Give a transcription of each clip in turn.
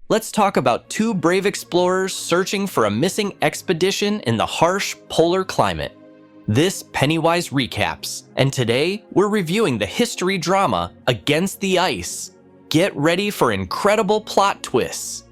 let's talk about two brave explorers searching for a missing expedition in the harsh polar climate. This Pennywise Recaps, and today we're reviewing the history drama Against the Ice. Get ready for incredible plot twists.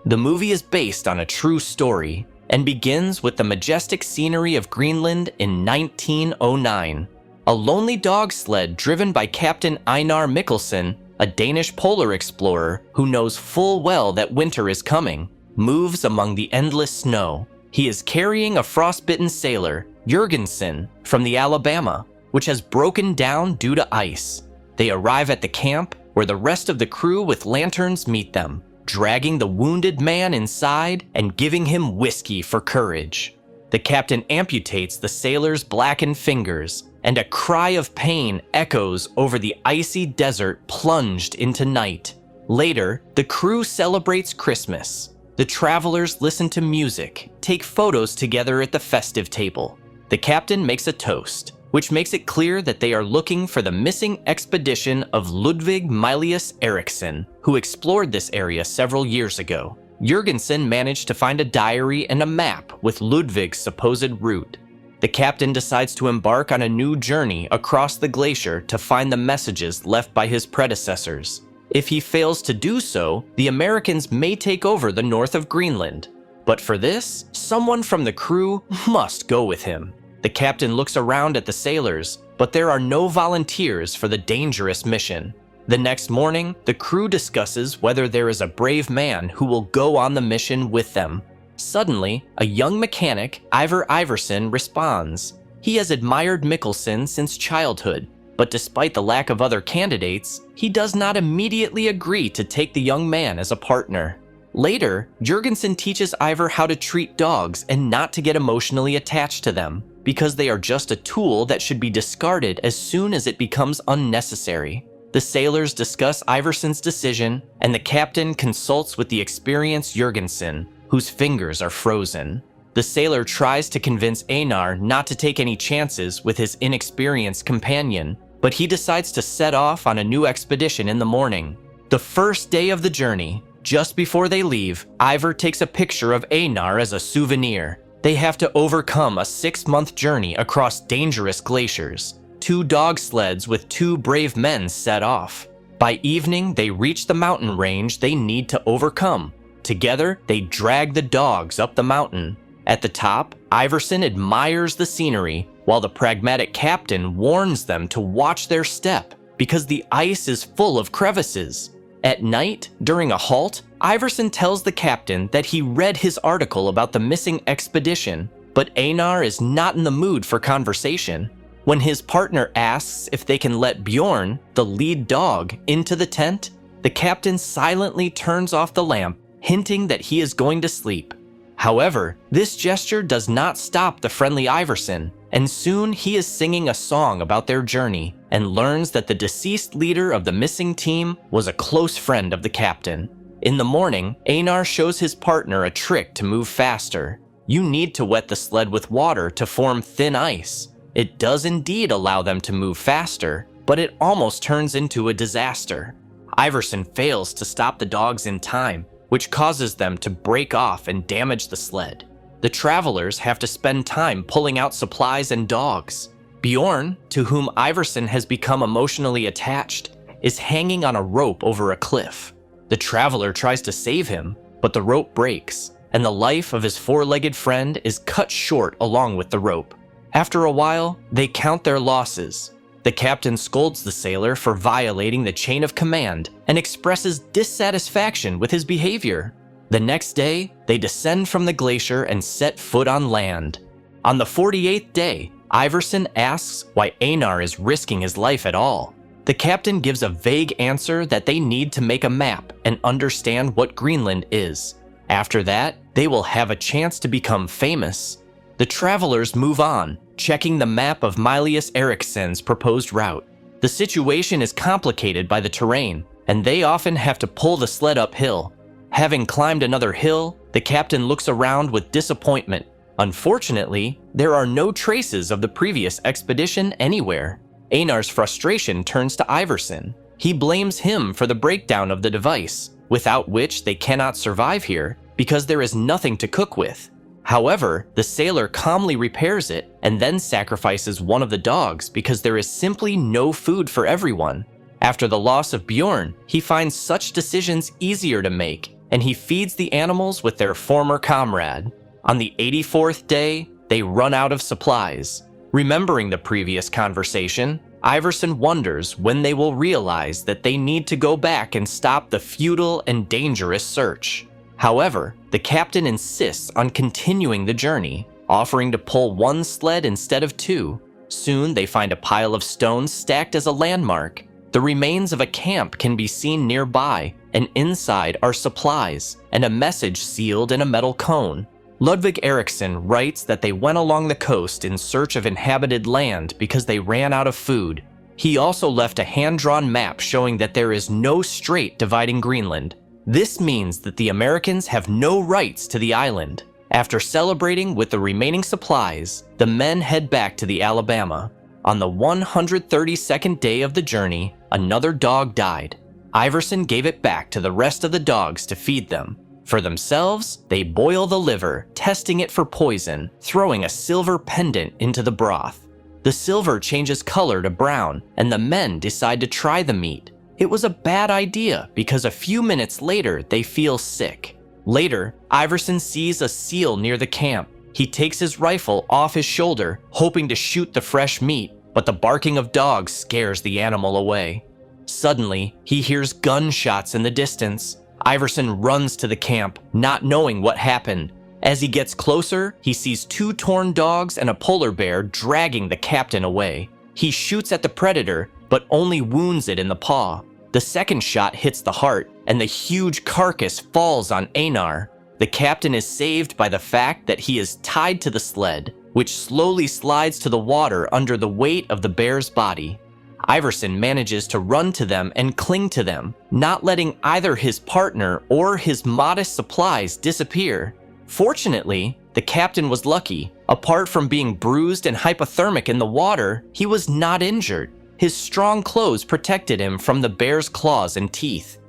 The movie is based on a true story and begins with the majestic scenery of Greenland in 1909. A lonely dog sled driven by Captain Einar Mikkelsen, a Danish polar explorer who knows full well that winter is coming, moves among the endless snow. He is carrying a frostbitten sailor, Jurgensen, from the Alabama, which has broken down due to ice. They arrive at the camp where the rest of the crew with lanterns meet them, dragging the wounded man inside and giving him whiskey for courage. The captain amputates the sailor's blackened fingers, and a cry of pain echoes over the icy desert plunged into night. Later, the crew celebrates Christmas. The travelers listen to music, take photos together at the festive table. The captain makes a toast, which makes it clear that they are looking for the missing expedition of Ludvig Mylius Eriksson, who explored this area several years ago. Jurgensen managed to find a diary and a map with Ludvig's supposed route. The captain decides to embark on a new journey across the glacier to find the messages left by his predecessors. If he fails to do so, the Americans may take over the north of Greenland. But for this, someone from the crew must go with him. The captain looks around at the sailors, but there are no volunteers for the dangerous mission. The next morning, the crew discusses whether there is a brave man who will go on the mission with them. Suddenly, a young mechanic, Ivar Iverson, responds. He has admired Mikkelsen since childhood, but despite the lack of other candidates, he does not immediately agree to take the young man as a partner. Later, Jurgensen teaches Ivar how to treat dogs and not to get emotionally attached to them, because they are just a tool that should be discarded as soon as it becomes unnecessary. The sailors discuss Iverson's decision, and the captain consults with the experienced Jurgensen, whose fingers are frozen. The sailor tries to convince Einar not to take any chances with his inexperienced companion, but he decides to set off on a new expedition in the morning. The first day of the journey, just before they leave, Ivar takes a picture of Einar as a souvenir. They have to overcome a 6-month journey across dangerous glaciers. 2 dog sleds with 2 brave men set off. By evening, they reach the mountain range they need to overcome. Together, they drag the dogs up the mountain. At the top, Iverson admires the scenery, while the pragmatic captain warns them to watch their step because the ice is full of crevices. At night, during a halt, Iverson tells the captain that he read his article about the missing expedition, but Einar is not in the mood for conversation. When his partner asks if they can let Bjorn, the lead dog, into the tent, the captain silently turns off the lamp, hinting that he is going to sleep. However, this gesture does not stop the friendly Iverson, and soon he is singing a song about their journey and learns that the deceased leader of the missing team was a close friend of the captain. In the morning, Einar shows his partner a trick to move faster. You need to wet the sled with water to form thin ice. It does indeed allow them to move faster, but it almost turns into a disaster. Iverson fails to stop the dogs in time, which causes them to break off and damage the sled. The travelers have to spend time pulling out supplies and dogs. Bjorn, to whom Iverson has become emotionally attached, is hanging on a rope over a cliff. The traveler tries to save him, but the rope breaks, and the life of his 4-legged friend is cut short along with the rope. After a while, they count their losses. The captain scolds the sailor for violating the chain of command and expresses dissatisfaction with his behavior. The next day, they descend from the glacier and set foot on land. On the 48th day, Iverson asks why Einar is risking his life at all. The captain gives a vague answer that they need to make a map and understand what Greenland is. After that, they will have a chance to become famous. The travelers move on, checking the map of Mylius Eriksson's proposed route. The situation is complicated by the terrain, and they often have to pull the sled uphill. Having climbed another hill, the captain looks around with disappointment. Unfortunately, there are no traces of the previous expedition anywhere. Einar's frustration turns to Iverson. He blames him for the breakdown of the device, without which they cannot survive here because there is nothing to cook with. However, the sailor calmly repairs it and then sacrifices one of the dogs because there is simply no food for everyone. After the loss of Bjorn, he finds such decisions easier to make, and he feeds the animals with their former comrade. On the 84th day, they run out of supplies. Remembering the previous conversation, Iverson wonders when they will realize that they need to go back and stop the futile and dangerous search. However, the captain insists on continuing the journey, offering to pull one sled instead of two. Soon they find a pile of stones stacked as a landmark. The remains of a camp can be seen nearby, and inside are supplies and a message sealed in a metal cone. Ludwig Erikson writes that they went along the coast in search of inhabited land because they ran out of food. He also left a hand-drawn map showing that there is no strait dividing Greenland. This means that the Americans have no rights to the island. After celebrating with the remaining supplies, the men head back to the Alabama. On the 132nd day of the journey, another dog died. Iverson gave it back to the rest of the dogs to feed them. For themselves, they boil the liver, testing it for poison, throwing a silver pendant into the broth. The silver changes color to brown, and the men decide to try the meat. It was a bad idea because a few minutes later they feel sick. Later, Iverson sees a seal near the camp. He takes his rifle off his shoulder, hoping to shoot the fresh meat, but the barking of dogs scares the animal away. Suddenly, he hears gunshots in the distance. Iverson runs to the camp, not knowing what happened. As he gets closer, he sees two torn dogs and a polar bear dragging the captain away. He shoots at the predator, but only wounds it in the paw. The second shot hits the heart, and the huge carcass falls on Einar. The captain is saved by the fact that he is tied to the sled, which slowly slides to the water under the weight of the bear's body. Iverson manages to run to them and cling to them, not letting either his partner or his modest supplies disappear. Fortunately, the captain was lucky. Apart from being bruised and hypothermic in the water, he was not injured. His strong clothes protected him from the bear's claws and teeth.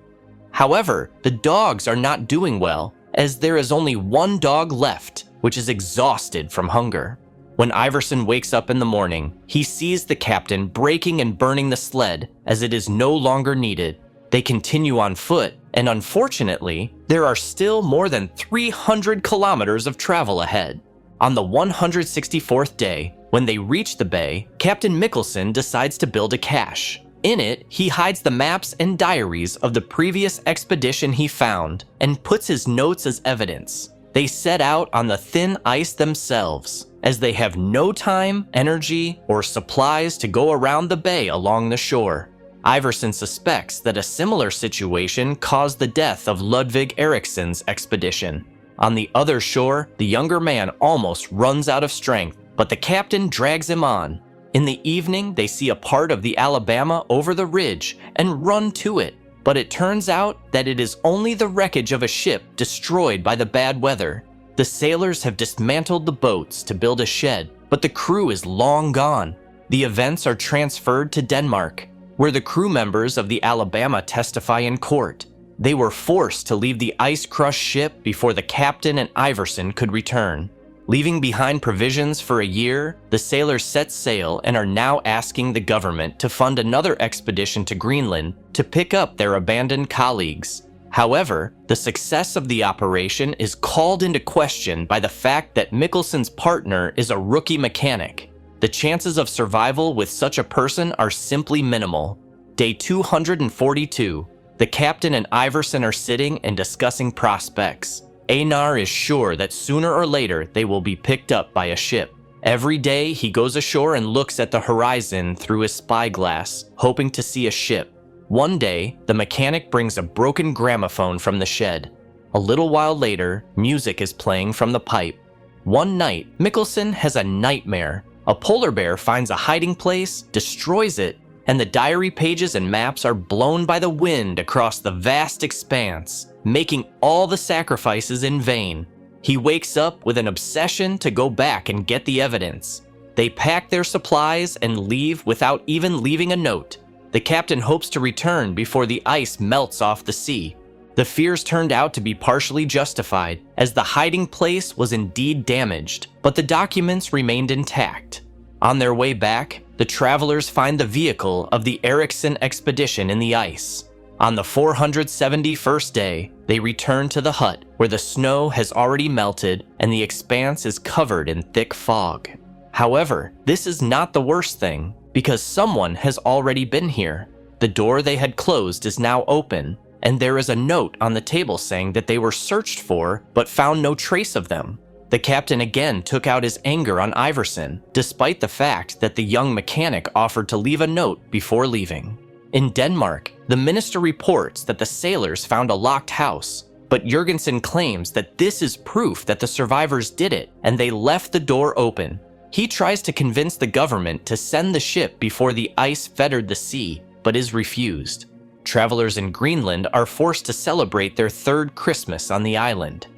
However, the dogs are not doing well, as there is only one dog left, which is exhausted from hunger. When Iverson wakes up in the morning, he sees the captain breaking and burning the sled as it is no longer needed. They continue on foot, and unfortunately, there are still more than 300 kilometers of travel ahead. On the 164th day, when they reach the bay, Captain Mikkelsen decides to build a cache. In it, he hides the maps and diaries of the previous expedition he found and puts his notes as evidence. They set out on the thin ice themselves, as they have no time, energy, or supplies to go around the bay along the shore. Iverson suspects that a similar situation caused the death of Ludwig Erikson's expedition. On the other shore, the younger man almost runs out of strength, but the captain drags him on. In the evening, they see a part of the Alabama over the ridge and run to it, but it turns out that it is only the wreckage of a ship destroyed by the bad weather. The sailors have dismantled the boats to build a shed, but the crew is long gone. The events are transferred to Denmark, where the crew members of the Alabama testify in court. They were forced to leave the ice-crushed ship before the captain and Iverson could return. Leaving behind provisions for a year, the sailors set sail and are now asking the government to fund another expedition to Greenland to pick up their abandoned colleagues. However, the success of the operation is called into question by the fact that Mikkelsen's partner is a rookie mechanic. The chances of survival with such a person are simply minimal. Day 242. The captain and Iverson are sitting and discussing prospects. Einar is sure that sooner or later they will be picked up by a ship. Every day he goes ashore and looks at the horizon through his spyglass, hoping to see a ship. One day, the mechanic brings a broken gramophone from the shed. A little while later, music is playing from the pipe. One night, Mikkelsen has a nightmare. A polar bear finds a hiding place, destroys it, and the diary pages and maps are blown by the wind across the vast expanse, making all the sacrifices in vain. He wakes up with an obsession to go back and get the evidence. They pack their supplies and leave without even leaving a note. The captain hopes to return before the ice melts off the sea. The fears turned out to be partially justified, as the hiding place was indeed damaged, but the documents remained intact. On their way back, the travelers find the vehicle of the Eriksson expedition in the ice. On the 471st day, they return to the hut, where the snow has already melted and the expanse is covered in thick fog. However, this is not the worst thing, because someone has already been here. The door they had closed is now open, and there is a note on the table saying that they were searched for but found no trace of them. The captain again took out his anger on Iverson, despite the fact that the young mechanic offered to leave a note before leaving. In Denmark, the minister reports that the sailors found a locked house, but Jurgensen claims that this is proof that the survivors did it and they left the door open. He tries to convince the government to send the ship before the ice fettered the sea, but is refused. Travelers in Greenland are forced to celebrate their third Christmas on the island.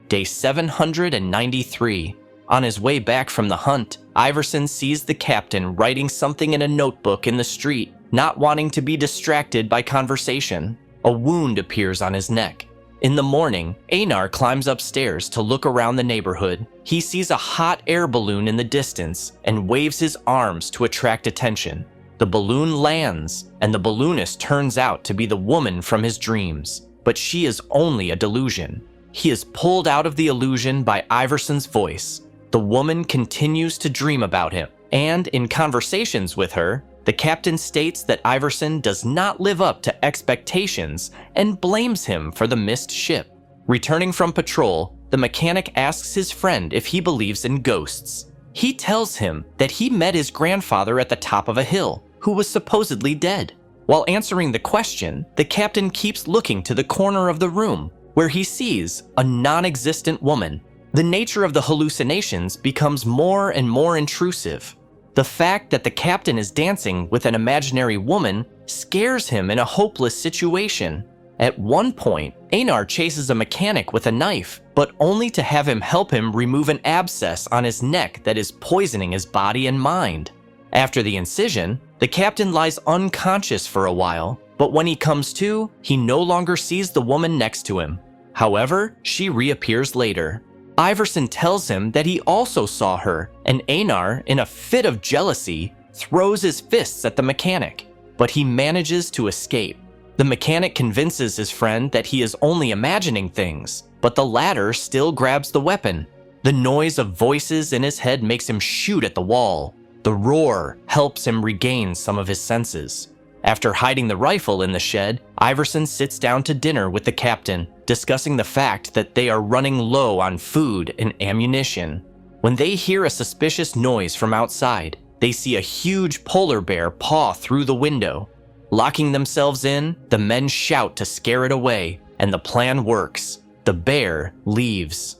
Day 793. On his way back from the hunt, Iverson sees the captain writing something in a notebook in the street, not wanting to be distracted by conversation. A wound appears on his neck. In the morning, Einar climbs upstairs to look around the neighborhood. He sees a hot air balloon in the distance and waves his arms to attract attention. The balloon lands, and the balloonist turns out to be the woman from his dreams, but she is only a delusion. He is pulled out of the illusion by Iverson's voice. The woman continues to dream about him, and in conversations with her, the captain states that Iverson does not live up to expectations and blames him for the missed ship. Returning from patrol, the mechanic asks his friend if he believes in ghosts. He tells him that he met his grandfather at the top of a hill, who was supposedly dead. While answering the question, the captain keeps looking to the corner of the room, where he sees a non-existent woman. The nature of the hallucinations becomes more and more intrusive. The fact that the captain is dancing with an imaginary woman scares him in a hopeless situation. At one point, Einar chases a mechanic with a knife, but only to have him help him remove an abscess on his neck that is poisoning his body and mind. After the incision, the captain lies unconscious for a while, but when he comes to, he no longer sees the woman next to him. However, she reappears later. Iverson tells him that he also saw her, and Einar, in a fit of jealousy, throws his fists at the mechanic, but he manages to escape. The mechanic convinces his friend that he is only imagining things, but the latter still grabs the weapon. The noise of voices in his head makes him shoot at the wall. The roar helps him regain some of his senses. After hiding the rifle in the shed, Iverson sits down to dinner with the captain, discussing the fact that they are running low on food and ammunition. When they hear a suspicious noise from outside, they see a huge polar bear paw through the window. Locking themselves in, the men shout to scare it away, and the plan works. The bear leaves.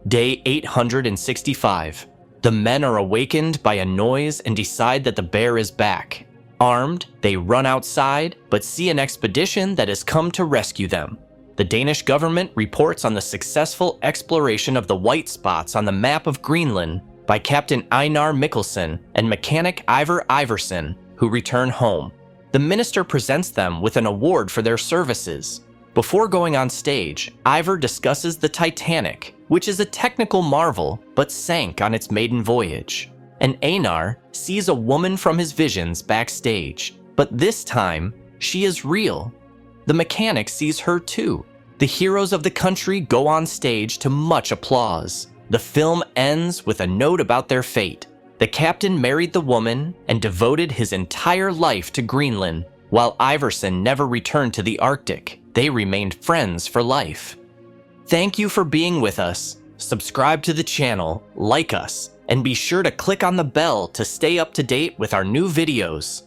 Day 865. The men are awakened by a noise and decide that the bear is back. Armed, they run outside, but see an expedition that has come to rescue them. The Danish government reports on the successful exploration of the white spots on the map of Greenland by Captain Einar Mikkelsen and mechanic Ivar Iverson, who return home. The minister presents them with an award for their services. Before going on stage, Ivar discusses the Titanic, which is a technical marvel but sank on its maiden voyage. And Einar sees a woman from his visions backstage, but this time, she is real. The mechanic sees her too. The heroes of the country go on stage to much applause. The film ends with a note about their fate. The captain married the woman and devoted his entire life to Greenland, while Iverson never returned to the Arctic. They remained friends for life. Thank you for being with us. Subscribe to the channel, like us, and be sure to click on the bell to stay up to date with our new videos.